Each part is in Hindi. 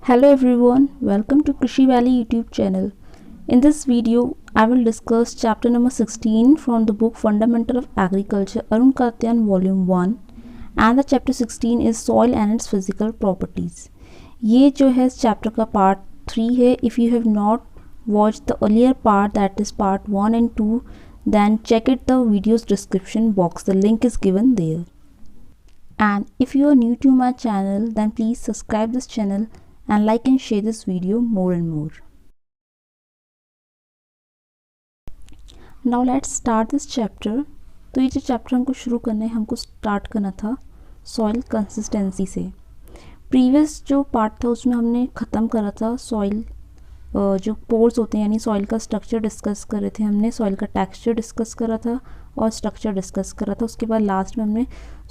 Hello everyone, welcome to Krishi Valley YouTube channel. In this video, I will discuss chapter number 16 from the book Fundamental of Agriculture, Arun Katyan Volume 1, and the chapter 16 is Soil and its Physical Properties. ये जो है chapter का part 3 है. If you have not watched the earlier part, that is part 1 and 2, then check it the video's description box. The link is given there. And if you are new to my channel, then please subscribe this channel and like and share this video more and more. Now let's start this chapter. तो ये जो चैप्टर हमको शुरू करना है, हमको स्टार्ट करना था सॉइल कंसिस्टेंसी से. प्रीवियस जो पार्ट था उसमें हमने ख़त्म करा था सॉइल जो पोर्स होते हैं यानी सॉइल का स्ट्रक्चर डिस्कस कर रहे थे. हमने सॉइल का टेक्सचर डिस्कस करा था और स्ट्रक्चर डिस्कस करा था. उसके बाद लास्ट में हमने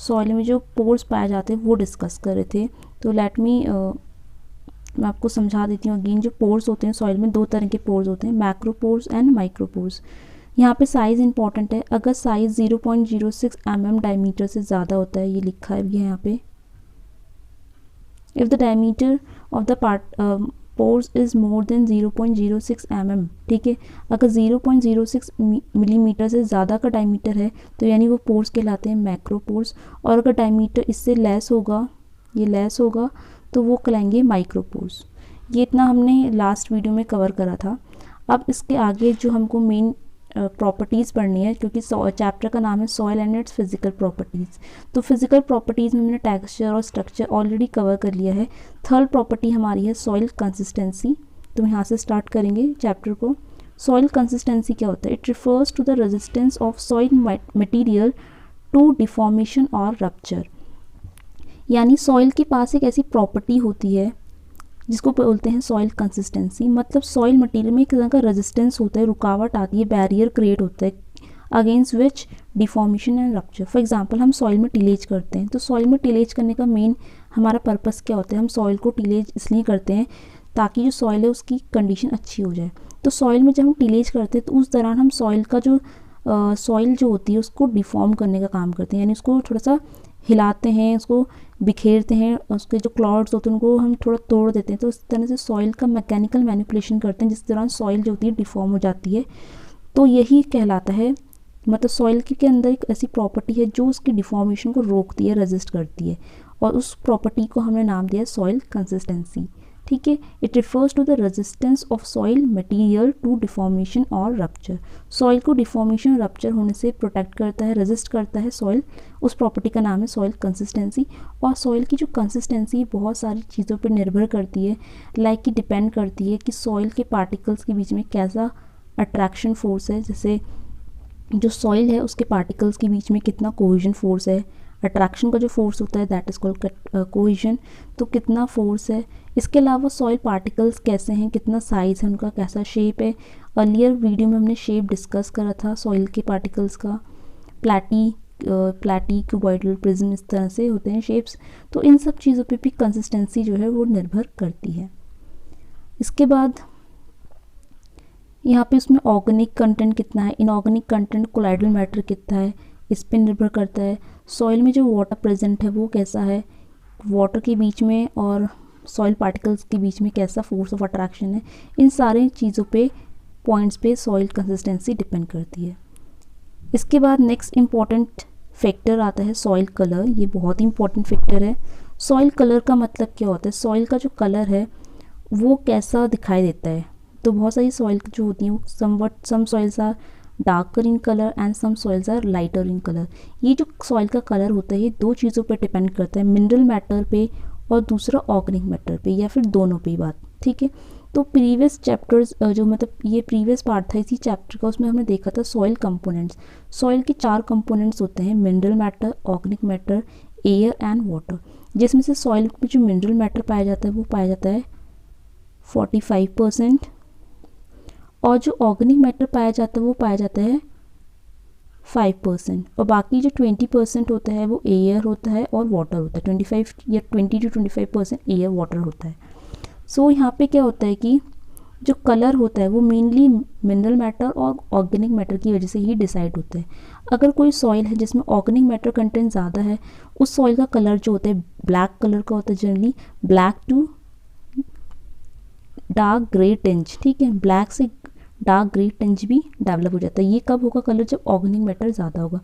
सॉइल में जो पोर्स पाए जाते हैं वो डिस्कस कर रहे थे. तो मैं आपको समझा देती हूँ अगेन. जो पोर्स होते हैं सॉइल में, दो तरह के पोर्स होते हैं, macro pores and micro pores. यहाँ पे साइज़ इंपॉर्टेंट है. अगर साइज़ 0.06 mm डायमीटर से ज़्यादा होता है, ये लिखा है भी है यहाँ पे, if the diameter of the pores is more than 0.06 mm, ठीक है. अगर 0.06 मिलीमीटर से ज़्यादा का डायमीटर है तो यानी वो पोर्स कहलाते हैं मैक्रो पोर्स. और अगर डायमीटर इससे लेस होगा, ये लेस होगा, तो वो कहलाएंगे माइक्रोपोर्स. ये इतना हमने लास्ट वीडियो में कवर करा था. अब इसके आगे जो हमको मेन प्रॉपर्टीज़ पढ़नी है, क्योंकि चैप्टर का नाम है soil and it's physical properties. तो फिजिकल प्रॉपर्टीज़ में हमने टेक्सचर और स्ट्रक्चर ऑलरेडी कवर कर लिया है. थर्ड प्रॉपर्टी हमारी है सॉइल कंसिस्टेंसी. तो यहाँ से स्टार्ट करेंगे चैप्टर को. सॉइल कंसिस्टेंसी क्या होता है? It refers to the resistance of soil material to deformation और रप्चर. यानी सॉइल के पास एक ऐसी प्रॉपर्टी होती है जिसको बोलते हैं सॉइल कंसिस्टेंसी. मतलब सॉइल मटेरियल में एक तरह का रेजिस्टेंस होता है, रुकावट आती है, बैरियर क्रिएट होता है against which deformation and rupture. For example, हम सॉइल में टिलेज करते हैं. तो सॉइल में टिलेज करने का मेन हमारा पर्पस क्या होता है? हम सॉइल को टिलेज इसलिए करते हैं ताकि जो सॉइल है उसकी कंडीशन अच्छी हो जाए. तो सॉइल में जब हम टिलेज करते हैं तो उस दौरान हम सॉइल का जो सॉइल जो होती है उसको डिफॉर्म करने का काम करते हैं. यानी उसको थोड़ा सा हिलाते हैं, उसको बिखेरते हैं, उसके जो क्लॉड्स होते हैं उनको हम थोड़ा तोड़ देते हैं. तो इस तरह से सॉइल का मैकेनिकल मैनिपुलेशन करते हैं, जिस दौरान सॉइल जो होती है डिफॉर्म हो जाती है. तो यही कहलाता है, मतलब सॉइल के अंदर एक ऐसी प्रॉपर्टी है जो उसकी डिफॉर्मेशन को रोकती है, रेजिस्ट करती है, और उस प्रॉपर्टी को हमने नाम दिया सॉइल कंसिस्टेंसी. ठीक है. It refers to the resistance of soil material to deformation और रप्चर. सॉइल को डिफॉर्मेशन और रप्चर होने से प्रोटेक्ट करता है, रेजिस्ट करता है सॉइल. उस प्रॉपर्टी का नाम है सॉइल कंसिस्टेंसी. और सॉइल की जो कंसिस्टेंसी बहुत सारी चीज़ों पर निर्भर करती है. लाइक कि डिपेंड करती है कि सॉइल के पार्टिकल्स के बीच में कैसा अट्रैक्शन फोर्स है. जैसे जो सॉइल है उसके पार्टिकल्स के बीच में कितना कोहेजन फोर्स है. अट्रैक्शन का जो फोर्स होता है दैट इज़ कॉल्ड कोहेजन. तो कितना फोर्स है. इसके अलावा सॉइल पार्टिकल्स कैसे हैं, कितना साइज़ है उनका, कैसा शेप है. अर्लियर वीडियो में हमने शेप डिस्कस करा था सॉइल के पार्टिकल्स का. प्लैटी क्यूबॉइडल प्रिज्म, इस तरह से होते हैं शेप्स. तो इन सब चीज़ों पे भी कंसिस्टेंसी जो है वो निर्भर करती है. इसके बाद यहाँ पे उसमें ऑर्गेनिक कंटेंट कितना है, इनऑर्गेनिक कंटेंट, कोलाइडल मैटर कितना है, इस पर निर्भर करता है. सॉइल में जो वाटर प्रेजेंट है वो कैसा है, वाटर के बीच में और सॉइल पार्टिकल्स के बीच में कैसा फोर्स ऑफ अट्रैक्शन है. इन सारे चीज़ों पे, पॉइंट्स पे सॉइल कंसिस्टेंसी डिपेंड करती है. इसके बाद नेक्स्ट इम्पॉर्टेंट फैक्टर आता है सॉइल कलर. ये बहुत ही इंपॉर्टेंट फैक्टर है. सॉइल कलर का मतलब क्या होता है? सॉइल का जो कलर है वो कैसा दिखाई देता है. तो बहुत सारी सॉइल जो होती हैं वो some soils are darker in colour and some soils are lighter in colour. ये जो सॉइल का कलर होता है ये दो चीज़ों पे डिपेंड करता है, मिनरल मैटर पे और दूसरा ऑर्गेनिक मैटर पे, या फिर दोनों पे बात. ठीक है. तो प्रीवियस चैप्टर्स जो मतलब ये प्रीवियस पार्ट था इसी चैप्टर का, उसमें हमने देखा था सॉइल कंपोनेंट्स. सॉइल के 4 कंपोनेंट्स होते हैं, mineral matter, organic matter, air and water. जिसमें से सॉइल में जो मिनरल मैटर पाया जाता है वो पाया जाता है 45%, और जो ऑर्गेनिक मैटर पाया जाता है वो पाया जाता है 5%, और बाकी जो 20% होता है वो एयर होता है और वाटर होता है. 20 to 25% एयर वाटर होता है. सो यहाँ पे क्या होता है कि जो कलर होता है वो मेनली मिनरल मैटर और ऑर्गेनिक मैटर की वजह से ही डिसाइड होता है. अगर कोई सॉइल है जिसमें ऑर्गेनिक मैटर कंटेंट ज़्यादा है, उस सॉइल का कलर जो होता है ब्लैक कलर का होता है, generally black to dark grey tinge, ठीक है, ब्लैक से डार्क ग्रे टिंज भी डेवलप हो जाता है। ये कब होगा कलर? जब ऑर्गेनिक मैटर ज़्यादा होगा।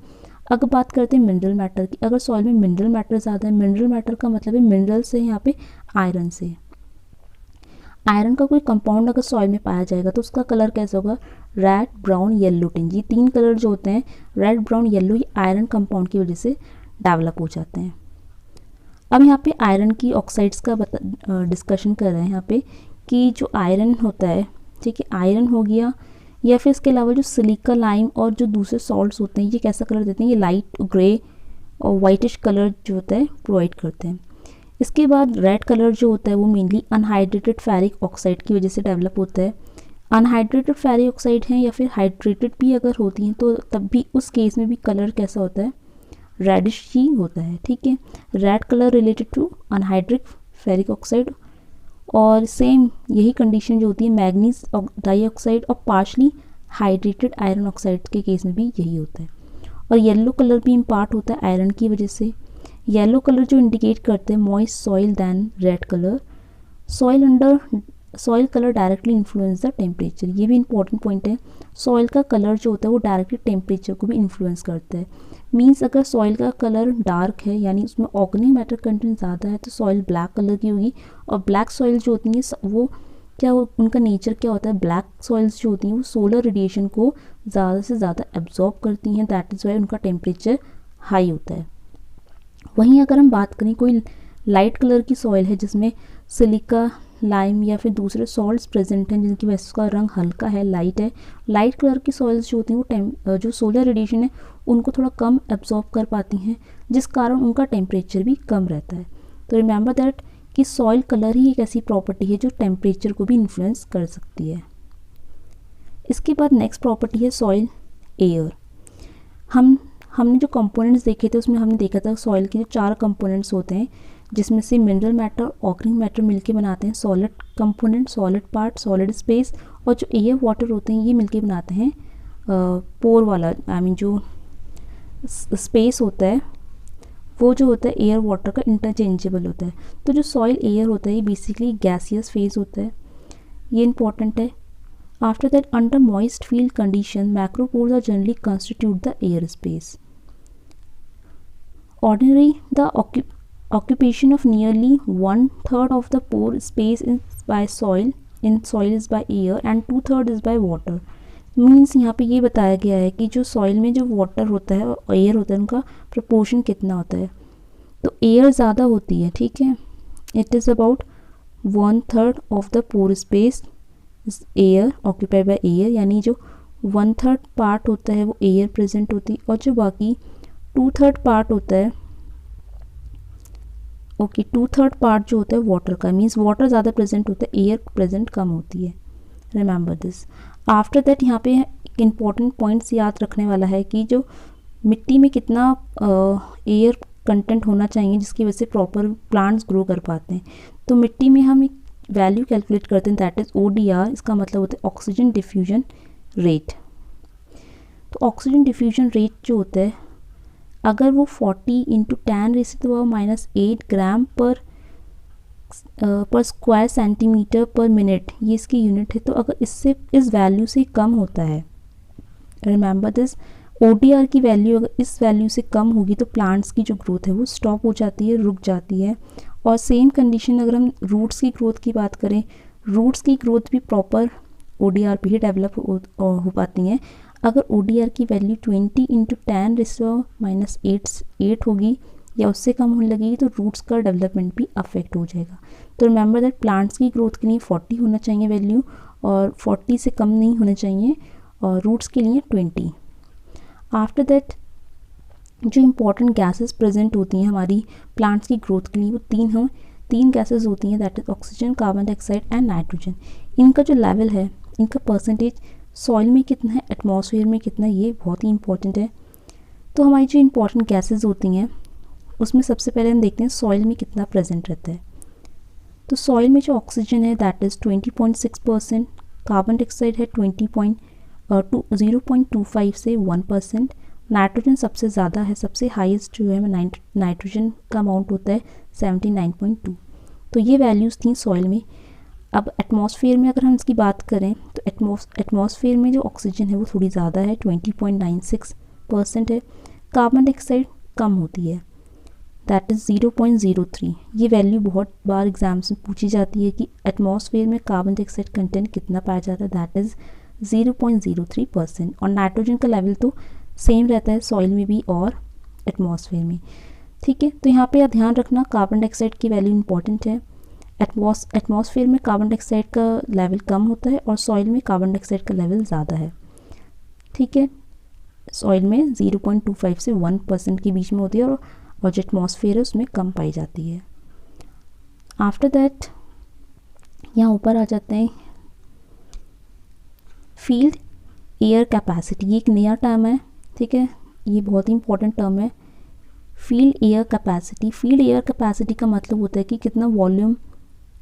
अगर बात करते हैं मिनरल मैटर की, अगर सॉइल में मिनरल मैटर ज़्यादा है, मिनरल मैटर का मतलब है मिनरल से यहाँ पे आयरन से, आयरन का कोई कंपाउंड अगर सॉइल में पाया जाएगा तो उसका कलर कैसा होगा? Red, brown, yellow tinge. ये तीन कलर जो होते हैं रेड, ब्राउन, येलो, ये आयरन कंपाउंड की वजह से डेवलप हो जाते हैं। अब यहाँ पे आयरन की ऑक्साइड्स का डिस्कशन कर रहे हैं यहाँ पे कि जो आयरन होता है, ठीक है, आयरन हो गया, या फिर इसके अलावा जो सिलिका, लाइम और जो दूसरे सॉल्ट्स होते हैं ये कैसा कलर देते हैं? ये लाइट ग्रे और वाइटिश कलर जो होता है प्रोवाइड करते हैं। इसके बाद रेड कलर जो होता है वो मेनली अनहाइड्रेटेड फेरिक ऑक्साइड की वजह से डेवलप होता है। अनहाइड्रेटेड फेरिक ऑक्साइड हैं या फिर हाइड्रेटेड भी अगर होती हैं तो तब भी उस केस में भी कलर कैसा होता है? रेडिश ही होता है, ठीक है। Red colour related to anhydric ferric oxide, और सेम यही कंडीशन जो होती है मैग्नीज डाइऑक्साइड और पार्शली हाइड्रेटेड आयरन ऑक्साइड के केस में भी यही होता है। और येलो कलर भी इम्पार्ट होता है आयरन की वजह से। येलो कलर जो इंडिकेट करते हैं moist soil than red colour. Soil colour directly influence the temperature, ये भी इंपॉर्टेंट पॉइंट है। सॉइल का कलर जो होता है वो डायरेक्टली टेम्परेचर को भी इन्फ्लुएंस करता है। मीन्स अगर सॉइल का कलर डार्क है यानी उसमें ऑर्गेनिक मैटर कंटेंट ज़्यादा है तो सॉइल ब्लैक कलर की होगी। और ब्लैक सॉइल जो होती है वो क्या उनका नेचर क्या होता है? ब्लैक सॉइल्स जो होती हैं वो सोलर रेडिएशन को ज़्यादा से ज़्यादा एब्जॉर्ब करती हैं, दैट इज़ वाई उनका टेम्परेचर हाई होता है। वहीं अगर हम बात करें कोई लाइट कलर की सॉइल है जिसमें सिलिका, लाइम या फिर दूसरे सॉल्ट्स प्रेजेंट हैं जिनकी वजह से उसका रंग हल्का है, लाइट है, लाइट कलर की सॉइल्स जो होती हैं वो जो सोलर रेडिएशन है उनको थोड़ा कम एब्जॉर्ब कर पाती हैं, जिस कारण उनका टेम्परेचर भी कम रहता है। तो रिमेंबर दैट कि सॉइल कलर ही एक ऐसी प्रॉपर्टी है जो टेम्परेचर को भी इन्फ्लुएंस कर सकती है। इसके बाद नेक्स्ट प्रॉपर्टी है सॉइल एयर। हमने जो कंपोनेंट्स देखे थे उसमें हमने देखा था सॉइल के जो 4 कंपोनेंट्स होते हैं जिसमें से मिनरल मैटर, ऑर्गेनिक मैटर मिलके बनाते हैं solid component, solid part, solid space, और जो एयर वाटर होते हैं ये मिलके बनाते हैं पोर वाला, आई मीन जो स्पेस होता है वो जो होता है एयर वाटर का इंटरचेंजेबल होता है। तो जो सॉइल एयर होता है ये बेसिकली गैसियस फेज होता है, ये इंपॉर्टेंट है। After that under moist field condition macropores are generally constitute the air space. Ordinary the occupation of nearly 1/3 of the pore space is by soil is by air and 2/3 is by water। Means यहाँ पे ये बताया गया है कि जो सॉइल में जो वाटर होता है और एयर होता है उनका प्रपोर्शन कितना होता है। तो एयर ज़्यादा होती है, ठीक है, it is about 1/3 of the pore space is air occupied by air, यानी जो 1/3 पार्ट होता है वो एयर प्रेजेंट होती है और जो बाकी 2/3 पार्ट होता है 2/3 पार्ट जो होता है वाटर का, मीन्स वाटर ज़्यादा प्रेजेंट होता है, एयर प्रेजेंट कम होती है। Remember this. आफ्टर दैट यहाँ पे एक इम्पॉर्टेंट पॉइंट्स याद रखने वाला है कि जो मिट्टी में कितना एयर कंटेंट होना चाहिए जिसकी वजह से प्रॉपर प्लांट्स ग्रो कर पाते हैं। तो मिट्टी में हम एक वैल्यू कैलकुलेट करते हैं दैट इज़ ODR, इसका मतलब होता है ऑक्सीजन डिफ्यूजन रेट। तो ऑक्सीजन डिफ्यूजन रेट जो होता है अगर वो 40 × 10⁻⁻8 ग्राम पर स्क्वायर सेंटीमीटर पर मिनट, ये इसकी यूनिट है, तो अगर इससे इस वैल्यू से कम होता है, रिमेंबर दिस, ODR की वैल्यू अगर इस वैल्यू से कम होगी तो प्लांट्स की जो ग्रोथ है वो स्टॉप हो जाती है, रुक जाती है। और सेम कंडीशन अगर हम रूट्स की ग्रोथ की बात करें, रूट्स की ग्रोथ भी प्रॉपर ODR पे ही डेवलप हो पाती हैं। अगर ODR की वैल्यू 20 × 10⁻⁸ होगी या उससे कम होने लगेगी तो रूट्स का डेवलपमेंट भी अफेक्ट हो जाएगा। तो रिमेंबर दैट प्लांट्स की ग्रोथ के लिए 40 होना चाहिए वैल्यू और 40 से कम नहीं होना चाहिए, और रूट्स के लिए 20। आफ्टर दैट जो इम्पॉर्टेंट गैसेस प्रेजेंट होती हैं हमारी प्लांट्स की ग्रोथ के लिए वो तीन गैसेस होती हैं, that is oxygen, carbon dioxide and nitrogen. इनका जो लेवल है, इनका परसेंटेज सॉइल में कितना है, एटमॉस्फेयर में कितना है, ये बहुत ही इंपॉर्टेंट है। तो हमारी जो इम्पॉर्टेंट गैसेस होती हैं उसमें सबसे पहले हम देखते हैं सॉइल में कितना प्रेजेंट रहता है। तो सॉइल में जो ऑक्सीजन है दैट इज़ 20.6%, कार्बन डाइऑक्साइड है 0.25 से 1%, नाइट्रोजन सबसे ज़्यादा है, सबसे हाईएस्ट जो है नाइट्रोजन का अमाउंट होता है 79.2। तो ये वैल्यूज़ थी सॉइल में। अब एटमॉस्फेयर में अगर हम इसकी बात करें तो एटमॉस्फेयर में जो ऑक्सीजन है वो थोड़ी ज़्यादा है, 20.96% है। कार्बन डाइऑक्साइड कम होती है, दैट इज़ 0.03। ये वैल्यू बहुत बार एग्जाम्स में पूछी जाती है कि एटमॉस्फेयर में कार्बन डाइऑक्साइड कंटेंट कितना पाया जाता है, दैट इज़ 0.03%। और नाइट्रोजन का लेवल तो सेम रहता है सॉइल में भी और एटमॉस्फेयर में, ठीक है। तो यहाँ पे ध्यान रखना कार्बन डाइऑक्साइड की वैल्यू इंपॉर्टेंट है। एटमॉस्फेयर में कार्बन डाइऑक्साइड का लेवल कम होता है और सॉइल में कार्बन डाइऑक्साइड का लेवल ज़्यादा है, ठीक है। सॉइल में 0.25 से 1% के बीच में होती है और जो एटमॉस्फेयर है उसमें कम पाई जाती है। आफ्टर दैट यहाँ ऊपर आ जाते हैं फील्ड एयर कैपेसिटी। ये एक नया टर्म है, ठीक है, ये बहुत ही इंपॉर्टेंट टर्म है। Field air capacity, field air capacity का मतलब होता है कि कितना वॉल्यूम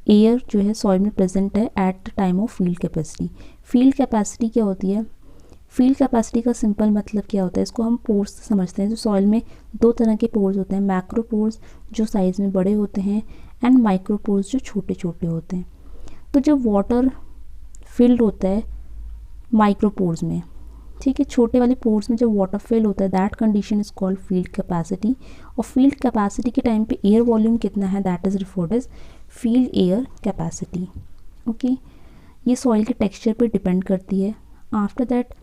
एयर जो है सॉइल में प्रेजेंट है at the time of field capacity. Field capacity क्या होती है? फील्ड कैपेसिटी का सिंपल मतलब क्या होता है, इसको हम पोर्स से समझते हैं। जो सॉइल में दो तरह के पोर्स होते हैं, मैक्रो पोर्स जो साइज़ में बड़े होते हैं एंड माइक्रो पोर्स जो छोटे छोटे होते हैं। तो जब वाटर फिल्ड होता है माइक्रो पोर्स में, ठीक है, छोटे वाले पोर्स में जब वाटर फिल होता है, that condition is called field capacity. और फील्ड कैपेसिटी के टाइम पे एयर वॉल्यूम कितना है, that is referred as field air capacity. Okay, ये सॉइल के टेक्सचर पे डिपेंड करती है। आफ्टर दैट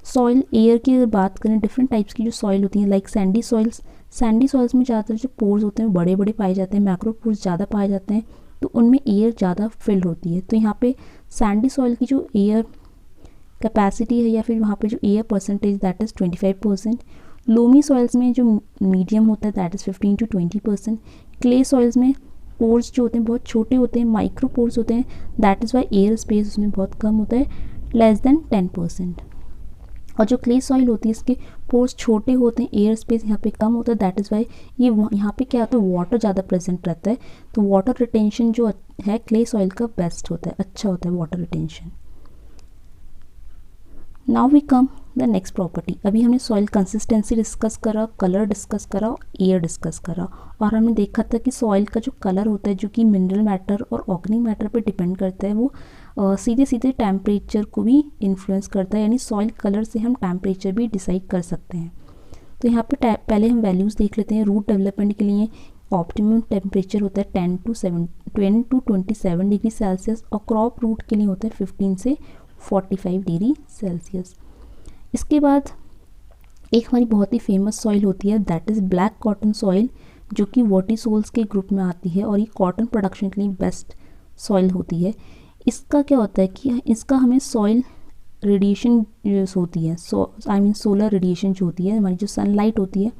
सॉइल एयर की अगर बात करें, डिफरेंट टाइप्स की जो सॉइल होती हैं like Sandy soils. Sandy soils में ज़्यादातर जो पोर्स होते हैं बड़े बड़े पाए जाते हैं, मैक्रो पोर्स ज़्यादा पाए जाते हैं, तो उनमें एयर ज़्यादा फिल्ड होती है। तो यहाँ पे सैंडी सॉइल की जो एयर कैपेसिटी है या फिर वहाँ पे जो air percentage that is 25%। Loamy soils में जो मीडियम होता है that is 15 to 20%। Clay soils में पोर्स जो होते हैं बहुत छोटे होते हैं, माइक्रो पोर्स होते हैं, that is why air space उसमें बहुत कम होता है, लेस देन 10%। और जो क्ले सॉइल होती है इसके पोर्स छोटे होते हैं, एयर स्पेस यहाँ पे कम होता है, दैट इज़ वाई ये यहाँ पे क्या होता है, वाटर ज़्यादा प्रेजेंट रहता है। तो वाटर रिटेंशन जो है क्ले सॉइल का बेस्ट होता है, अच्छा होता है water retention. Now we come the next property. अभी हमने सॉइल कंसिस्टेंसी डिस्कस करा, कलर डिस्कस करा, एयर डिस्कस करा, और हमने देखा था कि सॉइल का जो कलर होता है जो कि मिनरल मैटर और ऑर्गेनिक मैटर पे डिपेंड करता है, वो सीधे सीधे टेम्परेचर को भी इन्फ्लुएंस करता है, यानी सॉइल कलर से हम टेम्परेचर भी डिसाइड कर सकते हैं। तो यहाँ पे पहले हम वैल्यूज़ देख लेते हैं। रूट डेवलपमेंट के लिए ऑप्टिमम टेम्परेचर होता है 10 to 27 डिग्री सेल्सियस, और क्रॉप रूट के लिए होता है 15 से 45 डिग्री सेल्सियस। इसके बाद एक हमारी बहुत ही फेमस सॉइल होती है that is black cotton soil, जो कि वर्टिसोल्स के ग्रुप में आती है और ये कॉटन प्रोडक्शन के लिए बेस्ट सॉइल होती है। इसका क्या होता है कि इसका हमें सॉइल रेडिएशन होती है, सोलर रेडिएशन जो होती है, हमारी जो सनलाइट होती है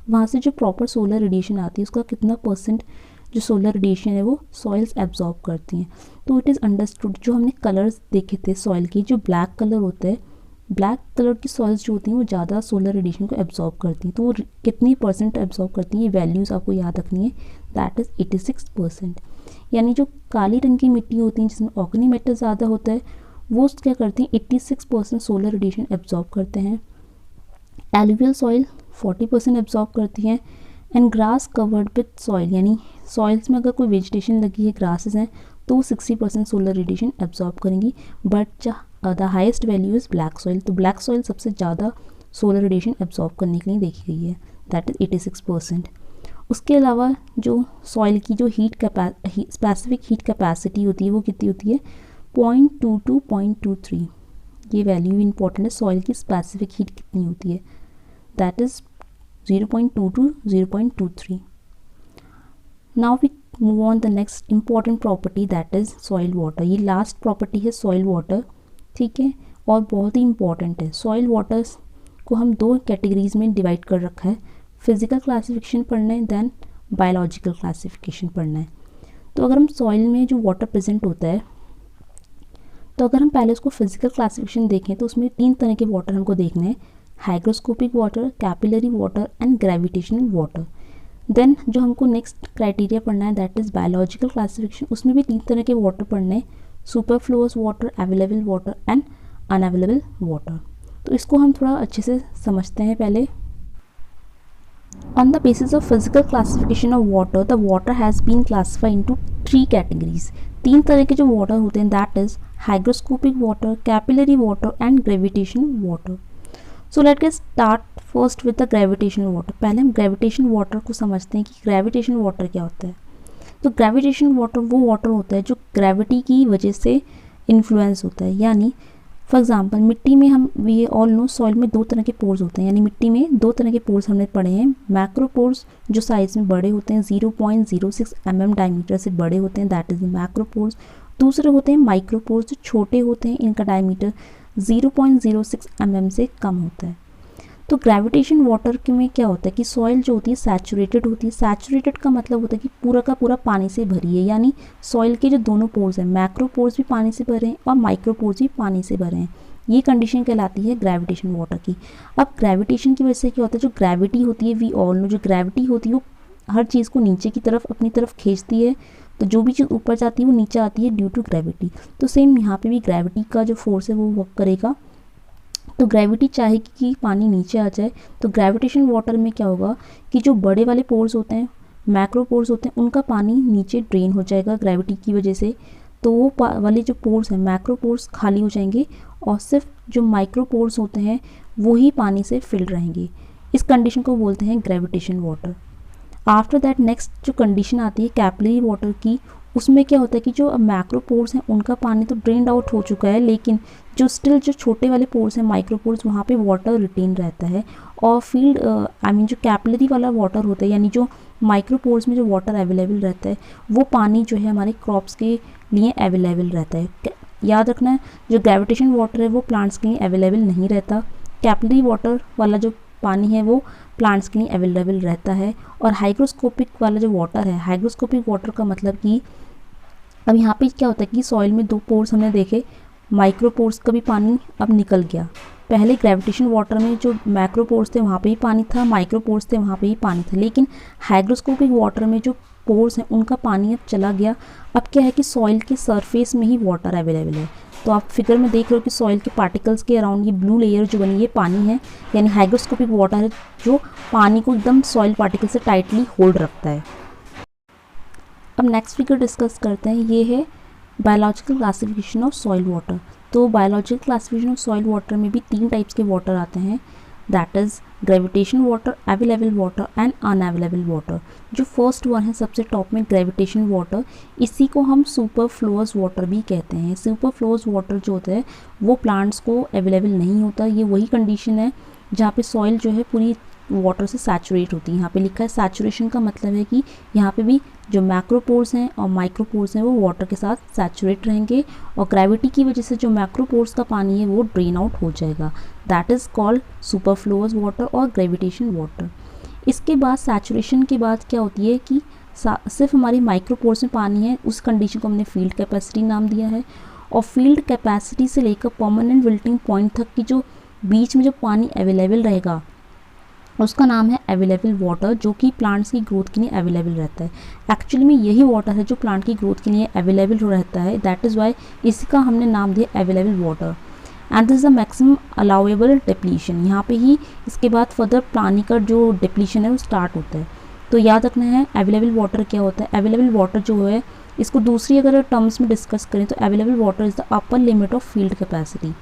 वहाँ से जो प्रॉपर सोलर रेडिएशन आती है उसका कितना परसेंट जो सोलर रेडिएशन है वो सॉइल्स एब्जॉर्ब करती हैं। तो इट इज़ अंडरस्टूड, जो हमने कलर्स देखे थे सॉइल की, जो ब्लैक कलर होता है, ब्लैक कलर की सॉइल्स जो होती हैं वो ज़्यादा सोलर रेडिएशन को एब्जॉर्ब करती हैं। तो वो कितनी परसेंट एब्जॉर्ब करती हैं, ये वैल्यूज़ आपको याद रखनी है, दैट इज़ 86%। यानी जो काली रंग की मिट्टी होती है जिसमें ऑर्गेनिक मैटर ज़्यादा होता है, वो क्या करती हैं, 86% सोलर रेडिएशन एब्जॉर्ब करते हैं। एलुवियल सॉइल 40% एब्जॉर्ब करती हैं। And grass covered with soil, यानी सॉइल्स में अगर कोई वेजिटेशन लगी है, ग्रासेस हैं, तो वो 60% सोलर रेडिएशन एब्जॉर्ब करेंगी। But the highest value is black soil. तो ब्लैक सॉइल सबसे ज़्यादा सोलर रेडिएशन एब्जॉर्ब करने के लिए देखी गई है, दैट इज़ 86%। उसके अलावा जो सॉइल की जो स्पेसिफिक हीट कैपेसिटी होती है वो कितनी होती है, 0.2 to 0.23। ये वैल्यू इंपॉर्टेंट है, सॉइल की स्पेसिफिक हीट कितनी होती है, that is 0.2 to 0.23। Now we move on the next important property that is soil water. ये लास्ट प्रॉपर्टी है सॉइल वाटर, ठीक है, और बहुत ही इंपॉर्टेंट है। सॉइल वाटर्स को हम दो कैटेगरीज में डिवाइड कर रखा है, फिजिकल क्लासिफिकेशन पढ़ना है, देन बायोलॉजिकल क्लासिफिकेशन पढ़ना है। तो अगर हम सॉइल में जो वाटर प्रेजेंट होता है, तो अगर हम पहले उसको फिजिकल क्लासिफिकेशन देखें तो उसमें 3 तरह के वाटर हमको देखने हैं, hygroscopic water, capillary water and gravitational water. Then जो हमको नेक्स्ट क्राइटेरिया पढ़ना है दैट इज़ बायोलॉजिकल क्लासिफिकेशन, उसमें भी 3 तरह के वाटर पढ़ने हैं, superfluous water, available water and unavailable water. तो इसको हम थोड़ा अच्छे से समझते हैं पहले। On the basis of physical classification of water, the water has been classified into 3 categories, 3 तरह के जो वाटर होते हैं, that is hygroscopic water, capillary water and gravitation water. So let get start first with the gravitation water. पहले हम ग्रेविटेशन वाटर को समझते हैं कि ग्रेविटेशन वाटर क्या होता है। तो ग्रेविटेशन वाटर वो वाटर होता है जो ग्रेविटी की वजह से इन्फ्लुएंस होता है। यानी फॉर एग्जांपल मिट्टी में हम वी ऑल नो सॉइल में 2 तरह के पोर्स होते हैं, यानी मिट्टी में 2 तरह के पोर्स हमने पढ़े हैं। मैक्रो पोर्स जो साइज में बड़े होते हैं, 0.06 mm डायमीटर से बड़े होते हैं, that is the macro pores. दूसरे होते हैं माइक्रो पोर्स जो छोटे होते हैं, इनका डायमीटर 0.06 mm से कम होता है। तो ग्रेविटेशन वाटर के में क्या होता है कि सॉइल जो होती है सैचुरेटेड होती है। सैचुरेटेड का मतलब होता है कि पूरा का पूरा पानी से भरी है, यानी सॉइल के जो दोनों पोर्स हैं, मैक्रो पोर्स भी पानी से भरे हैं और माइक्रो पोर्स भी पानी से भरे हैं। ये कंडीशन कहलाती है ग्रेविटेशन वाटर की। अब ग्रेविटेशन की वजह से क्या होता है, जो ग्रेविटी होती है वी ऑल नो, जो ग्रेविटी होती है वो हर चीज़ को नीचे की तरफ अपनी तरफ खींचती है। तो जो भी चीज़ ऊपर जाती है वो नीचे आती है ड्यू टू ग्रेविटी। तो सेम यहाँ पे भी ग्रेविटी का जो फोर्स है वो वर्क करेगा। तो ग्रेविटी चाहेगी कि पानी नीचे आ जाए। तो ग्रेविटेशन वाटर में क्या होगा कि जो बड़े वाले पोर्स होते हैं, मैक्रो पोर्स होते हैं, उनका पानी नीचे ड्रेन हो जाएगा ग्रेविटी की वजह से। तो वो वाले जो पोर्स हैं, मैक्रो पोर्स खाली हो जाएंगे और सिर्फ जो माइक्रो पोर्स होते हैं वो ही पानी से फिल रहेंगे। इस कंडीशन को बोलते हैं gravitation water. After that next जो कंडीशन आती है कैपिलरी वाटर की, उसमें क्या होता है कि जो मैक्रो पोर्स हैं उनका पानी तो ड्रेन्ड आउट हो चुका है, लेकिन जो स्टिल जो छोटे वाले पोर्स हैं, माइक्रो पोर्स, वहाँ पे वाटर रिटेन रहता है। और फील्ड जो कैपिलरी वाला वाटर होता है, यानी जो माइक्रो पोर्स में जो वाटर अवेलेबल रहता है वो पानी जो है हमारे क्रॉप्स के लिए अवेलेबल रहता है। याद रखना है, जो ग्रेविटेशन वाटर है वो प्लांट्स के लिए अवेलेबल नहीं रहता। कैपिलरी वाटर वाला जो पानी है वो प्लांट्स के लिए अवेलेबल रहता है। और हाइग्रोस्कोपिक वाला जो वाटर है, हाइग्रोस्कोपिक वाटर का मतलब कि अब यहाँ पे क्या होता है कि सॉइल में 2 पोर्स हमने देखे, माइक्रो पोर्स का भी पानी अब निकल गया। पहले ग्रेविटेशन वाटर में जो मैक्रो पोर्स थे वहाँ पे ही पानी था, माइक्रो पोर्स थे वहाँ पे ही पानी था, लेकिन हाइग्रोस्कोपिक वाटर में जो पोर्स हैं उनका पानी अब चला गया। अब क्या है कि सॉइल के सरफेस में ही वाटर अवेलेबल है। तो आप फिगर में देख रहे हो कि सॉइल के पार्टिकल्स के अराउंड ये ब्लू लेयर जो बनी है पानी है, यानी हाइग्रोस्कोपिक वाटर है जो पानी को एकदम सॉइल पार्टिकल से टाइटली होल्ड रखता है। अब नेक्स्ट फिगर डिस्कस करते हैं, ये है biological classification of soil water. तो biological classification of soil water में भी 3 टाइप्स के वाटर आते हैं, that is gravitation water, available water and unavailable water. जो फर्स्ट वन है सबसे टॉप में ग्रेविटेशन वाटर, इसी को हम सुपरफ्लोअस वाटर भी कहते हैं। सुपरफ्लोअस वाटर जो होता है वो प्लांट्स को अवेलेबल नहीं होता। ये वही कंडीशन है जहाँ पे सॉइल जो है पूरी वाटर से सैचुरेट होती है। यहाँ पे लिखा है सैचुरेशन का मतलब है कि यहाँ पे भी जो मैक्रो पोर्स हैं और माइक्रो पोर्स हैं वो वाटर के साथ सैचुरेट रहेंगे और ग्रेविटी की वजह से जो मैक्रो पोर्स का पानी है वो ड्रेन आउट हो जाएगा। दैट इज़ कॉल्ड सुपरफ्लोअस वाटर और ग्रेविटेशन वाटर। इसके बाद सैचुरेशन के बाद क्या होती है कि सिर्फ हमारी माइक्रो पोर्स में पानी है, उस कंडीशन को हमने फील्ड कैपेसिटी नाम दिया है। और फील्ड कैपेसिटी से लेकर परमानेंट विल्टिंग पॉइंट तक की जो बीच में जो पानी अवेलेबल रहेगा उसका नाम है अवेलेबल वाटर, जो कि प्लांट्स की ग्रोथ के लिए अवेलेबल रहता है। एक्चुअली में यही वाटर है जो प्लांट की ग्रोथ के लिए अवेलेबल रहता है, दैट इज़ वाई इसका हमने नाम दिया available water. And this is the maximum allowable depletion. यहाँ पे ही इसके बाद फर्दर पानी का जो डिप्लीशन है वो स्टार्ट होता है। तो याद रखना है अवेलेबल वाटर क्या होता है। अवेलेबल वाटर जो है इसको दूसरी अगर टर्म्स में डिस्कस करें तो available water is the upper limit of field capacity.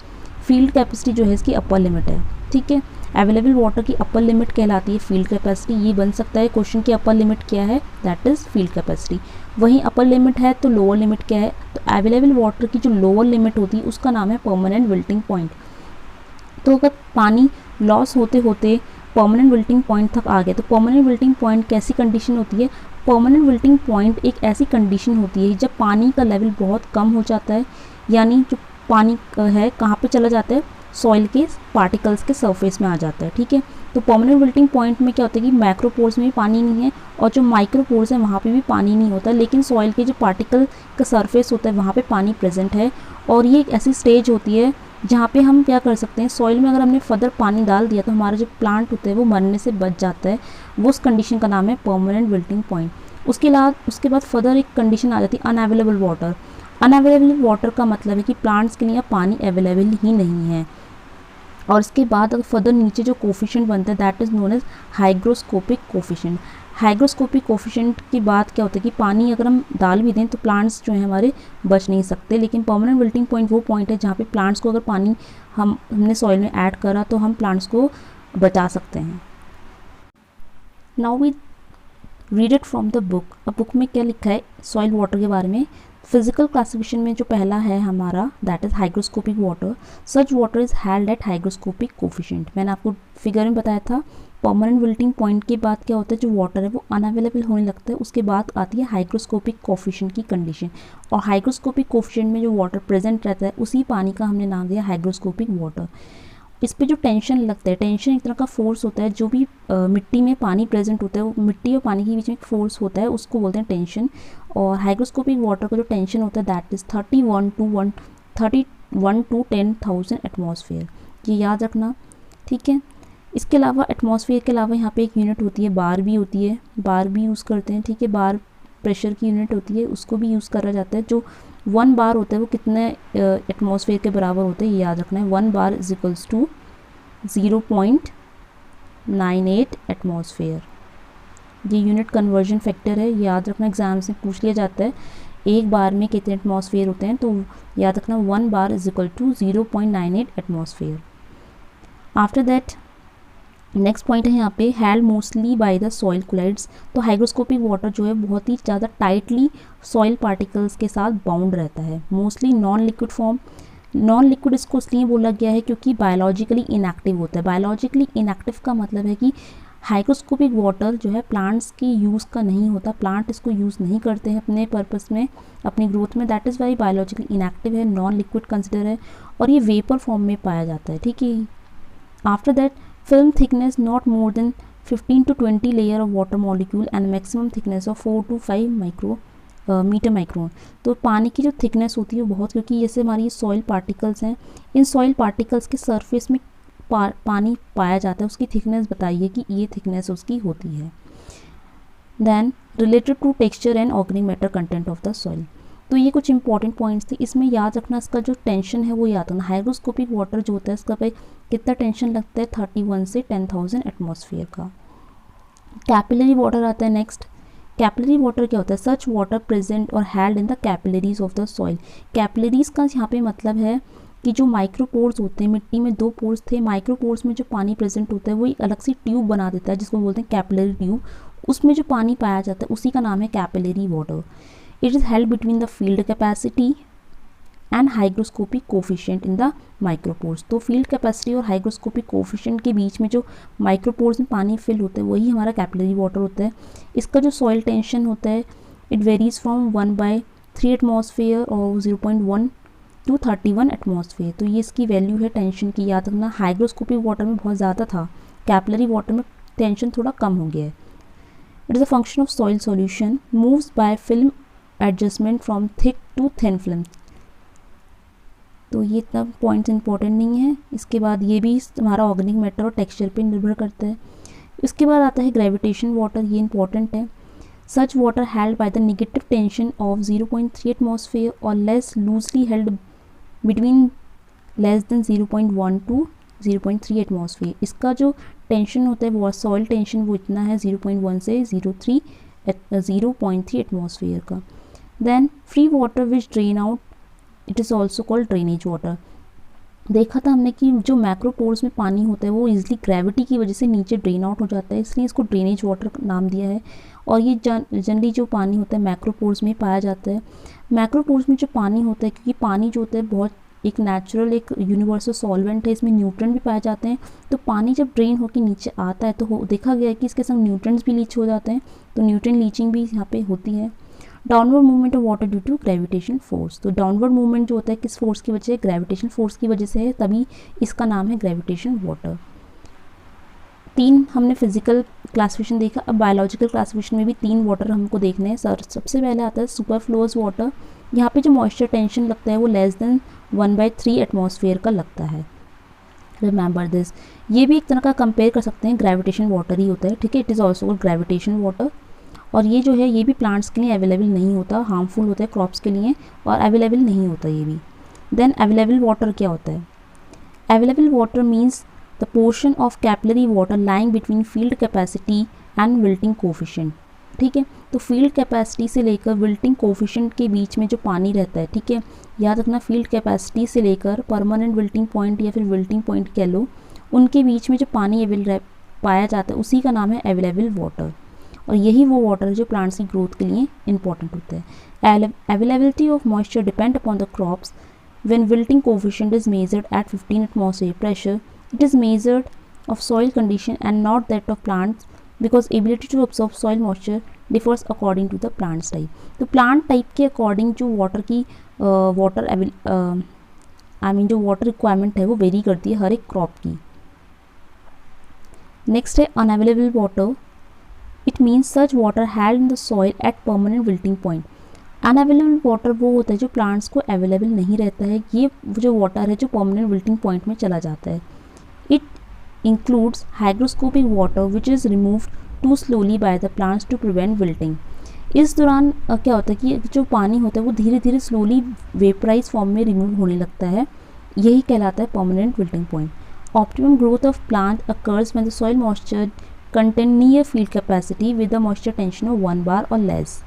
Field capacity जो है इसकी अपर लिमिट है, ठीक है। अवेलेबल वाटर की अपर लिमिट कहलाती है फील्ड कैपेसिटी। ये बन सकता है क्वेश्चन की अपर लिमिट क्या है, दैट इज़ फील्ड कैपेसिटी। वहीं अपर लिमिट है तो लोअर लिमिट क्या है, तो अवेलेबल वाटर की जो लोअर लिमिट होती है उसका नाम है परमानेंट विल्टिंग पॉइंट। तो अगर पानी लॉस होते होते परमानेंट विल्टिंग पॉइंट तक आ गया तो परमानेंट विल्टिंग पॉइंट कैसी कंडीशन होती है। परमानेंट विल्टिंग पॉइंट एक ऐसी कंडीशन होती है जब पानी का लेवल बहुत कम हो जाता है, यानी जो पानी है कहाँ पे चला जाता है, सॉइल के पार्टिकल्स के सरफेस में आ जाता है, ठीक है। तो परमानेंट विल्टिंग पॉइंट में क्या होता है कि मैक्रो पोर्स में भी पानी नहीं है और जो माइक्रो पोर्स है वहाँ पे भी पानी नहीं होता, लेकिन सॉइल के जो पार्टिकल का सरफेस होता है वहाँ पे पानी प्रेजेंट है। और ये एक ऐसी स्टेज होती है जहाँ पे हम क्या कर सकते हैं, सॉइल में अगर हमने फर्दर पानी डाल दिया तो हमारा जो प्लांट होता है वो मरने से बच जाता है। वो उस कंडीशन का नाम है परमानेंट विल्टिंग पॉइंट। उसके बाद फर्दर एक कंडीशन आ जाती है अनअवेलेबल वाटर। अनअवेलेबल वाटर का मतलब है कि प्लांट्स के लिए पानी अवेलेबल ही नहीं है। और इसके बाद अगर फर्दर नीचे जो कोफिशिएंट बनता है that is known as hygroscopic coefficient. Hygroscopic coefficient की बात क्या होता है कि पानी अगर हम डाल भी दें तो प्लांट्स जो हैं हमारे बच नहीं सकते, लेकिन परमानेंट विल्टिंग पॉइंट वो पॉइंट है जहाँ पे प्लांट्स को अगर पानी हमने सॉइल में ऐड करा तो हम प्लांट्स को बचा सकते हैं। Now we read it from the book. अब बुक में क्या लिखा है सॉइल वाटर के बारे में। फिजिकल क्लासिफिकेशन में जो पहला है हमारा that is hygroscopic water. Such water is held at hygroscopic coefficient. मैंने आपको फिगर में बताया था परमानेंट विल्टिंग पॉइंट के बाद क्या होता है, जो वाटर है वो अनअवेलेबल होने लगता है, उसके बाद आती है हाइग्रोस्कोपिक कोफिशिएंट की कंडीशन। और हाइग्रोस्कोपिक कोफिशिएंट में जो वाटर प्रेजेंट रहता है उसी पानी का हमने नाम दिया हाइग्रोस्कोपिक वाटर। इस पे जो टेंशन लगता है, टेंशन एक तरह का फोर्स होता है, जो भी मिट्टी में पानी प्रेजेंट होता है वो मिट्टी और पानी के बीच में एक फोर्स होता है, उसको बोलते हैं टेंशन। और हाइग्रोस्कोपिक वाटर का जो टेंशन होता है दैट इज 31 to 10,000 एटमॉस्फेयर। ये याद रखना, ठीक है। इसके अलावा एटमॉस्फेयर के अलावा यहाँ पे एक यूनिट होती है बार भी होती है, बार भी यूज़ करते हैं, ठीक है। बार प्रेशर की यूनिट होती है, उसको भी यूज़ करा जाता है। जो 1 बार होता है वो कितने एटमॉस्फेयर के बराबर होते हैं ये याद रखना है। 1 bar is equals to 0.98 atmosphere. ये यूनिट कन्वर्जन फैक्टर है, याद रखना, एग्जाम से पूछ लिया जाता है एक बार में कितने एटमॉस्फेयर होते हैं, तो याद रखना 1 bar is equal to 0.98 atmosphere. After that next point है यहाँ पे held mostly by the soil colloids. तो हाइग्रोस्कोपिक वाटर जो है बहुत ही ज़्यादा टाइटली सॉइल पार्टिकल्स के साथ बाउंड रहता है, mostly non liquid form. Non liquid इसको इसलिए बोला गया है क्योंकि बायोलॉजिकली इनएक्टिव होता है। बायोलॉजिकली इनएक्टिव का मतलब है कि हाइग्रोस्कोपिक वाटर जो है प्लांट्स की यूज़ का नहीं होता, प्लांट इसको यूज़ नहीं करते हैं अपने पर्पस में, अपनी ग्रोथ में, that is why biologically inactive है, नॉन लिक्विड कंसिडर है, और ये वेपर फॉर्म में पाया जाता है, ठीक है। After that film thickness not more than 15 to 20 layer of water molecule and maximum thickness of 4 to 5 metre micron. तो पानी की जो थिकनेस होती है वो बहुत, क्योंकि जैसे हमारी सॉइल पार्टिकल्स हैं, इन सॉइल पार्टिकल्स के सरफेस में पानी पाया जाता है, उसकी थिकनेस बताइए कि ये थिकनेस उसकी होती है। Then related to texture and organic matter content of the soil. तो ये कुछ इंपॉर्टेंट पॉइंट्स थे, इसमें याद रखना इसका जो टेंशन है वो याद रखना। हाइग्रोस्कोपिक वाटर जो होता है इसका पे कितना टेंशन लगता है 31 से 10,000 एटमॉस्फेयर का। कैपिलरी वाटर आता है नेक्स्ट। कैपिलरी वाटर क्या होता है, सच वाटर प्रेजेंट और held in the capillaries of the soil. Capillaries का यहाँ पे मतलब है कि जो माइक्रोपोर्स होते हैं, मिट्टी में 2 पोर्स थे, माइक्रोपोर्स में जो पानी प्रेजेंट होता है वो एक अलग सी ट्यूब बना देता है जिसको बोलते हैं कैपिलरी ट्यूब, उसमें जो पानी पाया जाता है उसी का नाम है capillary water. It is held between the field capacity and hygroscopic coefficient in the micropores। तो field capacity और hygroscopic coefficient के बीच में जो micropores में पानी फिल होता है वही हमारा capillary water होता है। इसका जो soil tension होता है it varies from 1/3 एटमॉस्फेयर और 0.1 to 31 एटमॉस्फेयर। तो ये इसकी वैल्यू है टेंशन की, याद रखना। हाइग्रोस्कोपिक वाटर में बहुत ज़्यादा था, कैपिलरी वाटर में टेंशन थोड़ा कम हो गया है। It is a function of soil solution, moves by film adjustment from thick to thin film. तो ये इतना पॉइंट्स इंपॉर्टेंट नहीं है। इसके बाद ये भी हमारा ऑर्गेनिक मैटर और टेक्सचर पे निर्भर करता है। इसके बाद आता है ग्रेविटेशन वाटर, ये इंपॉर्टेंट है। Such water held by the negative tension of 0.3 atmosphere और less loosely held between less than 0.1 to 0.3 atmosphere. इसका जो टेंशन होता है वो सॉइल टेंशन वो इतना है 0.1 से 0.3 एटमॉस्फेयर का। Then free water which drain out, it is also called drainage water. देखा था हमने कि जो मैक्रोपोर्स में पानी होता है वो इजीली ग्रेविटी की वजह से नीचे ड्रेन आउट हो जाता है, इसलिए इसको ड्रेनेज वाटर नाम दिया है। और ये जनरली जो पानी होता है मैक्रोपोर्स में पाया जाता है। मैक्रोपोर्स में जो पानी होता है, क्योंकि पानी जो होता है बहुत एक नेचुरल एक यूनिवर्सल सॉल्वेंट है, इसमें न्यूट्रिएंट भी पाए जाते हैं, तो पानी जब ड्रेन होकर नीचे आता है तो देखा गया है कि इसके संग न्यूट्रिएंट्स भी लीच हो जाते हैं, तो न्यूट्रिएंट लीचिंग भी यहाँ पे होती है। Downward movement of water due to gravitation force. तो डाउनवर्ड मूवमेंट जो होता है किस फोर्स की वजह से, ग्रेविटेशन फोर्स की वजह से है, तभी इसका नाम है ग्रेविटेशन वाटर। 3 हमने फिजिकल क्लासिफिकेशन देखा, अब बायोलॉजिकल क्लासिफिकेशन में भी 3 वाटर हमको देखने हैं। सबसे पहले आता है सुपरफ्लोअस वाटर। यहाँ पे जो मॉइस्चर टेंशन लगता है वो लेस देन 1/3 एटमॉस्फेयर का लगता है। Remember this. ये भी एक तरह का कंपेयर कर सकते हैं, ग्रेविटेशन वाटर ही होता है, ठीक है। It is also gravitation water. और ये जो है ये भी प्लांट्स के लिए अवेलेबल नहीं होता, हार्मफुल होता है क्रॉप्स के लिए, और अवेलेबल नहीं होता ये भी। देन अवेलेबल वाटर क्या होता है, available water means the portion of capillary water lying between field capacity and wilting coefficient. ठीक है, तो फील्ड कैपेसिटी से लेकर विल्टिंग कोफिशिएंट के बीच में जो पानी रहता है, ठीक है, याद रखना फील्ड कैपेसिटी से लेकर परमानेंट विल्टिंग पॉइंट या फिर विल्टिंग पॉइंट कह लो, उनके बीच में जो पानी पाया जाता है उसी का नाम है अवेलेबल वाटर। और यही वो वाटर है जो प्लांट्स की ग्रोथ के लिए इंपॉर्टेंट होता है। Availability of moisture depend upon the crops. When wilting coefficient is measured eight 15 atmosphere pressure, it is measured of soil condition and not that of plants, because ability to absorb soil moisture differs according to the plants type। तो plant type के according जो water की जो water requirement है वो vary करती है हर एक crop की। next है unavailable water। it means such water held in the soil at permanent wilting point। Unavailable water वो होता है जो प्लांट्स को अवेलेबल नहीं रहता है, ये जो वाटर है जो परमानेंट विल्टिंग पॉइंट में चला जाता है। It includes hygroscopic water which is removed too slowly by the plants to prevent wilting। इस दौरान क्या होता है कि जो पानी होता है वो धीरे धीरे स्लोली वेपराइज फॉर्म में रिमूव होने लगता है, यही कहलाता है permanent wilting point. Optimum growth of plant occurs when the soil moisture contain near field capacity with the moisture tension of 1 bar और लेस।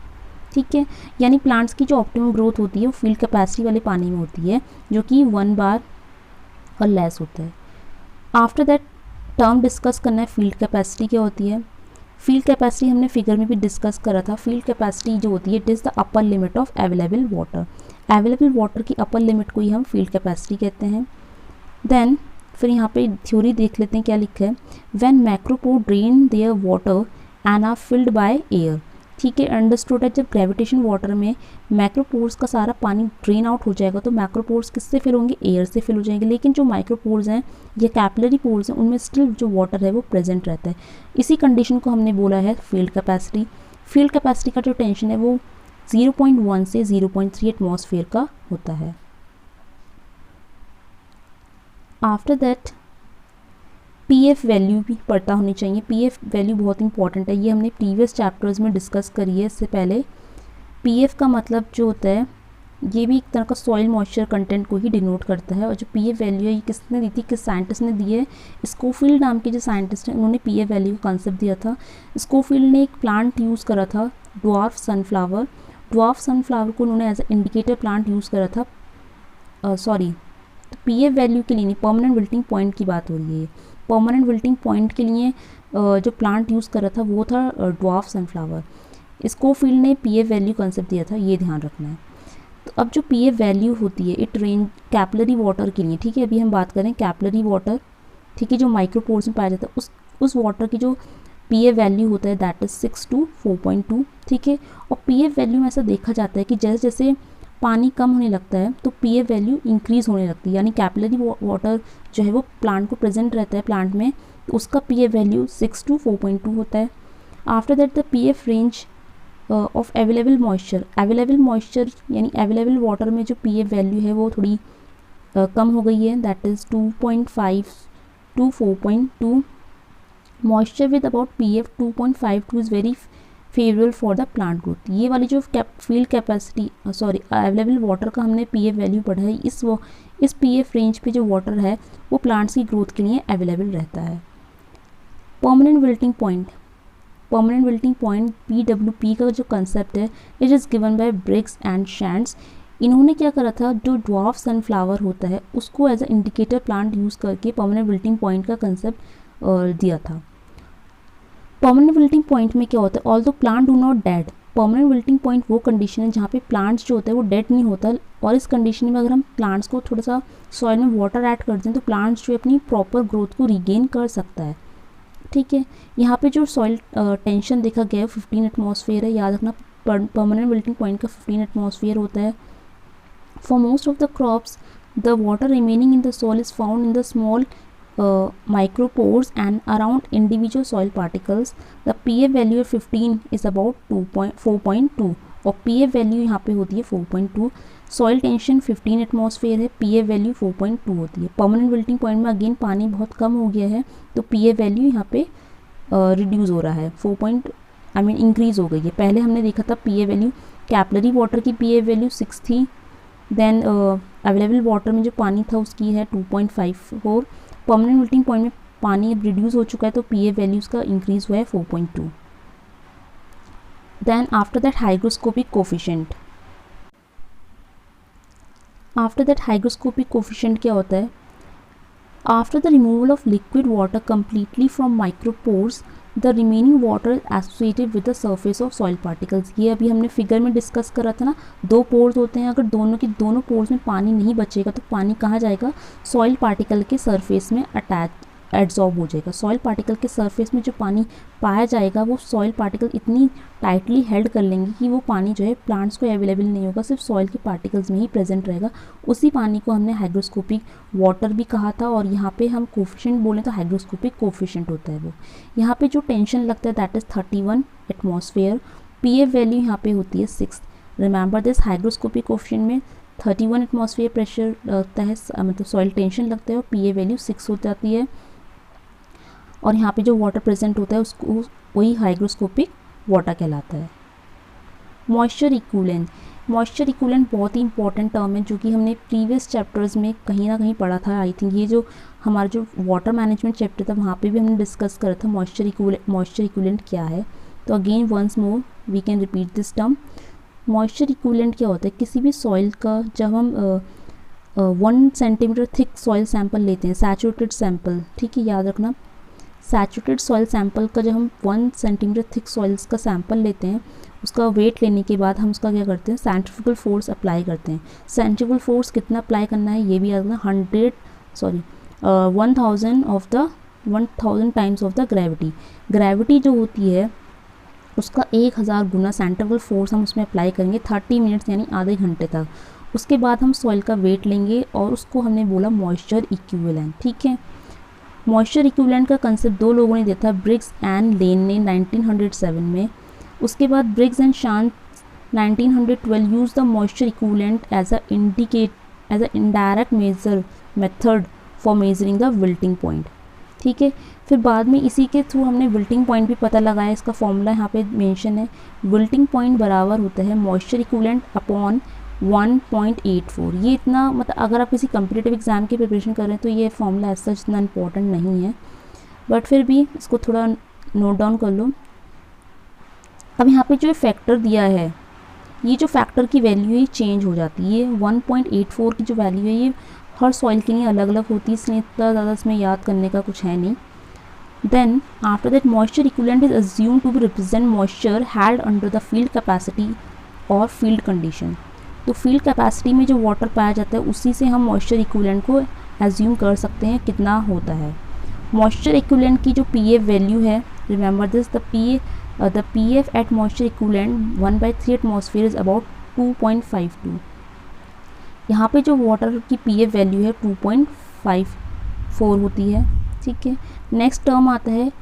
ठीक है, यानी प्लांट्स की जो ऑप्टिमम ग्रोथ होती है वो फील्ड कैपेसिटी वाले पानी में होती है जो कि 1 bar और लेस होता है। आफ्टर दैट टर्म डिस्कस करना है फील्ड कैपेसिटी क्या होती है। फील्ड कैपेसिटी हमने फिगर में भी डिस्कस करा था। फील्ड कैपेसिटी जो होती है it is the upper limit of available water. Available water की अपर लिमिट को ही हम फील्ड कैपेसिटी कहते हैं। देन फिर यहाँ पे थ्योरी देख लेते हैं क्या लिखा है। When macropore drain their water and are filled by air. ठीक है, अंडरस्टूड है, जब ग्रेविटेशन वाटर में मैक्रोपोर्स का सारा पानी ड्रेन आउट हो जाएगा तो मैक्रोपोर्स किससे फिल होंगे, एयर से फिल हो जाएंगे। लेकिन जो माइक्रोपोर्स हैं या कैपिलरी पोर्स हैं उनमें स्टिल जो वाटर है वो प्रेजेंट रहता है। इसी कंडीशन को हमने बोला है फील्ड कैपेसिटी। फील्ड कैपेसिटी का जो टेंशन है वो 0.1 से 0.3 एटमॉस्फेयर का होता है। आफ्टर दैट पीएफ वैल्यू भी पता होनी चाहिए। पीएफ वैल्यू बहुत इंपॉर्टेंट है, ये हमने प्रीवियस चैप्टर्स में डिस्कस करी है इससे पहले। पीएफ का मतलब जो होता है ये भी एक तरह का सॉइल मॉइस्चर कंटेंट को ही डिनोट करता है। और जो पीएफ वैल्यू है ये किसने दी थी, किस साइंटिस्ट ने दी है, स्कोफील्ड नाम के जो साइंटिस्ट हैं उन्होंने पीएफ वैल्यू का कंसेप्ट दिया था। स्कोफील्ड ने एक प्लांट यूज़ करा था ड्वार्फ सनफ्लावर। ड्वार्फ सनफ्लावर को उन्होंने as a indicator plant use करा था। तो पीएफ वैल्यू के लिए नहीं, परमानेंट विल्टिंग पॉइंट की बात हो रही है। परमानेंट विल्टिंग पॉइंट के लिए जो प्लांट यूज़ करा था वो था ड्वार्फ सनफ्लावर। स्कोफील्ड ने पीएफ वैल्यू कंसेप्ट दिया था, ये ध्यान रखना है। तो अब जो पीएफ वैल्यू होती है इट रेंज कैपिलरी वाटर के लिए। ठीक है, अभी हम बात करें कैपिलरी वाटर, ठीक है, जो माइक्रोपोर्स में पाया जाता है उस वाटर की जो पीएफ वैल्यू होता है दैट इज 6 to 4.2। ठीक है, और पीएफ वैल्यू में ऐसा देखा जाता है कि जैसे जैसे पानी कम होने लगता है तो पीएफ वैल्यू इंक्रीज़ होने लगती है। यानी कैपिलरी वाटर जो है वो प्लांट को प्रेजेंट रहता है प्लांट में, तो उसका पीएफ वैल्यू 6 to 4.2 होता है। After that the PF range of available moisture यानी अवेलेबल वाटर में जो पीएफ वैल्यू है वो थोड़ी कम हो गई है, that is 2.5 to 4.2। Moisture with about PF 2.52 is very favourable for the plant growth. ये वाली जो फील्ड कैपेसिटी अवेलेबल वाटर का हमने पीएफ वैल्यू पढ़ा है, इस पीएफ रेंज पे जो वाटर है वो प्लांट्स की ग्रोथ के लिए अवेलेबल रहता है। परमानेंट विल्टिंग पॉइंट PWP का जो कंसेप्ट है it is given by Briggs and Shantz. इन्होंने क्या करा था, जो ड्वार्फ सनफ्लावर होता है उसको as a indicator plant use करके परमानेंट विल्टिंग पॉइंट का कंसेप्ट दिया था। परमानेंट विल्टिंग पॉइंट में क्या होता है, although plant do not dead. Permanent wilting point वो कंडीशन है जहाँ पे प्लांट्स जो होता है वो डेड नहीं होता, और इस कंडीशन में अगर हम प्लांट्स को थोड़ा सा सॉइल में वाटर ऐड कर दें तो प्लांट्स जो अपनी प्रॉपर ग्रोथ को रिगेन कर सकता है। ठीक है, यहाँ पे जो सॉइल टेंशन देखा गया है 15 एटमॉस्फेयर है, याद रखना परमानेंट विल्टिंग पॉइंट का 15 एटमॉस्फेयर होता है। For most of the crops the water remaining in the soil is found in the small micropores and around individual soil particles. The pH value of 15 is about 4.2 और pH वैल्यू यहाँ पे होती है 4.2। सॉइल टेंशन 15 एटमॉस्फेयर है, pH वैल्यू 4.2 होती है। परमानेंट विल्टिंग पॉइंट में अगेन पानी बहुत कम हो गया है तो pH वैल्यू यहाँ पे रिड्यूस हो रहा है, इंक्रीज़ हो गई है। पहले हमने देखा था pH वैल्यू, कैपिलरी वाटर की pH वैल्यू 6 थी, देन अवेलेबल वाटर में जो पानी था उसकी है 2.54। परमानेंट विल्टिंग पॉइंट में पानी अब रिड्यूस हो चुका है तो पीए वैल्यूज़ का इंक्रीज हुआ है 4.2। Then after that hygroscopic coefficient, after that hygroscopic coefficient क्या होता है? After the removal of liquid water completely from micropores the remaining water is associated with the surface of soil particles. ये अभी हमने फिगर में डिस्कस करा था ना, 2 पोर्स होते हैं, अगर दोनों पोर्स में पानी नहीं बचेगा तो पानी कहाँ जाएगा? सॉइल पार्टिकल के सरफेस में एड्जॉर्ब हो जाएगा। सॉइल पार्टिकल के सरफेस में जो पानी पाया जाएगा वो सॉइल पार्टिकल इतनी टाइटली हेल्ड कर लेंगे कि वो पानी जो है प्लांट्स को अवेलेबल नहीं होगा, सिर्फ सॉइल के पार्टिकल्स में ही प्रेजेंट रहेगा। उसी पानी को हमने हाइग्रोस्कोपिक वाटर भी कहा था, और यहाँ पे हम कोफिशिएंट बोलें तो हाइग्रोस्कोपिक कोफिशिएंट होता है वो। यहाँ पे जो टेंशन लगता है that is 31 atmosphere. PF value यहाँ पे होती है 6। रिमेंबर दिस, हाइग्रोस्कोपिक कोफिशिएंट में 31 एटमॉस्फेयर प्रेशर लगता है, मतलब सॉइल टेंशन लगता है, और पीए वैल्यू 6 हो जाती है। और यहाँ पे जो वाटर प्रेजेंट होता है उसको वही हाइग्रोस्कोपिक वाटर कहलाता है। मॉइस्चर इक्विवेलेंट, मॉइस्चर इक्विवेलेंट बहुत ही इंपॉर्टेंट टर्म है जो कि हमने प्रीवियस चैप्टर्स में कहीं ना कहीं पढ़ा था। आई थिंक ये जो हमारा जो वाटर मैनेजमेंट चैप्टर था वहाँ पे भी हमने डिस्कस करा था मॉइस्चर इक्विवेलेंट क्या है। तो again once more we can repeat this term. Moisture equivalent क्या होता है? किसी भी सॉइल का जब हम 1 सेंटीमीटर थिक सॉइल सैंपल लेते हैं, सैचुरेटेड सैंपल, ठीक है, याद रखना, सैचुरेटेड सॉइल सैंपल का जब हम 1 सेंटीमीटर थिक सॉइल्स का सैंपल लेते हैं, उसका वेट लेने के बाद हम उसका क्या करते हैं? सेंट्रीफ्यूगल फोर्स अप्लाई करते हैं। सेंट्रीफ्यूगल फोर्स कितना अप्लाई करना है ये भी याद रखना, 1000 times of the gravity. Gravity जो होती है उसका 1000 गुना सेंट्रीफ्यूगल फोर्स हम उसमें अप्लाई करेंगे 30 मिनट्स यानी आधे घंटे तक। उसके बाद हम सॉइल का वेट लेंगे और उसको हमने बोला मॉइस्चर इक्विवेलेंट, ठीक है। मॉइस्चर इक्विवेलेंट का कंसेप्ट 2 लोगों ने दिया था, ब्रिग्स एंड लेन ने 1907 में। उसके बाद Briggs and Shantz 1912 use the moisture equivalent as a indirect measure method for measuring the wilting point, ठीक है। फिर बाद में इसी के थ्रू हमने विल्टिंग पॉइंट भी पता लगाया। इसका फॉर्मूला यहाँ पे मेंशन है, विल्टिंग पॉइंट बराबर होता है मॉइस्चर इक्विवेलेंट अपॉन 1.84। ये इतना, मतलब अगर आप किसी कम्पिटिटिव एग्जाम की प्रिपरेशन कर रहे हैं तो ये फॉर्मूला ऐसा इतना इंपॉर्टेंट नहीं है, बट फिर भी इसको थोड़ा नोट डाउन कर लो। अब यहाँ पे जो फैक्टर दिया है, ये जो फैक्टर की वैल्यू है चेंज हो जाती है। 1.84 की जो वैल्यू है ये हर सॉइल के लिए अलग अलग होती है, इसलिए इतना ज़्यादा इसमें याद करने का कुछ है नहीं। Then after that moisture equivalent is assume to be represent moisture held under the field capacity और फील्ड कंडीशन। तो फील्ड कैपेसिटी में जो वाटर पाया जाता है उसी से हम मॉइस्चर इक्विवेलेंट को एज्यूम कर सकते हैं कितना होता है। मॉइस्चर इक्विवेलेंट की जो पीएफ वैल्यू है, remember this, the PF at moisture equivalent 1/3 atmosphere is about 2.52। यहाँ पे जो वाटर की पीएफ वैल्यू है 2.54 होती है, ठीक है। नेक्स्ट टर्म आता है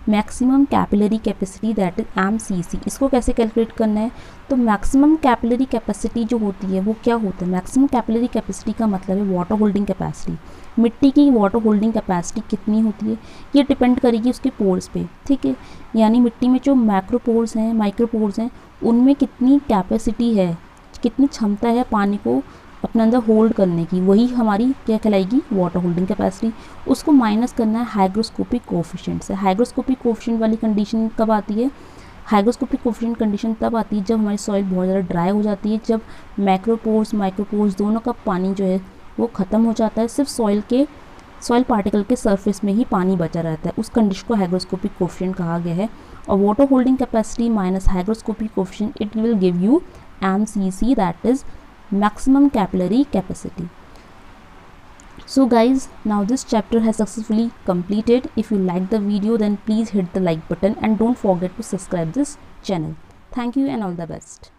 maximum capillary capacity that is MCC। इसको कैसे कैलकुलेट करना है? तो मैक्सिमम कैपिलरी कैपेसिटी जो होती है वो क्या होता है? मैक्सिमम कैपिलरी कैपेसिटी का मतलब है वाटर होल्डिंग कैपेसिटी। मिट्टी की वाटर होल्डिंग कैपेसिटी कितनी होती है ये डिपेंड करेगी उसके पोर्स पे, ठीक है। यानी मिट्टी में जो मैक्रोपोर्स हैं, माइक्रोपोर्स हैं, उनमें कितनी कैपेसिटी है, कितनी क्षमता है पानी को अपने अंदर होल्ड करने की, वही हमारी क्या कहलाएगी? Water holding capacity. उसको माइनस करना है हाइग्रोस्कोपिक कोफिशिएंट से। हाइग्रोस्कोपिक कोफिशिएंट वाली कंडीशन कब आती है? हाइग्रोस्कोपिक कोफिशिएंट कंडीशन तब आती है जब हमारी सॉइल बहुत ज़्यादा ड्राई हो जाती है, जब मैक्रोपोर्स माइक्रोपोर्स दोनों का पानी जो है वो ख़त्म हो जाता है, सिर्फ सॉइल पार्टिकल के सरफेस में ही पानी बचा रहता है। उस कंडीशन को हाइग्रोस्कोपिक कोफिशिएंट कहा गया है। और water holding capacity minus hygroscopic coefficient, it will give you MCC, that is maximum capillary capacity. So guys, now this chapter has successfully completed. If you like the video then please hit the like button and don't forget to subscribe this channel. Thank you and all the best.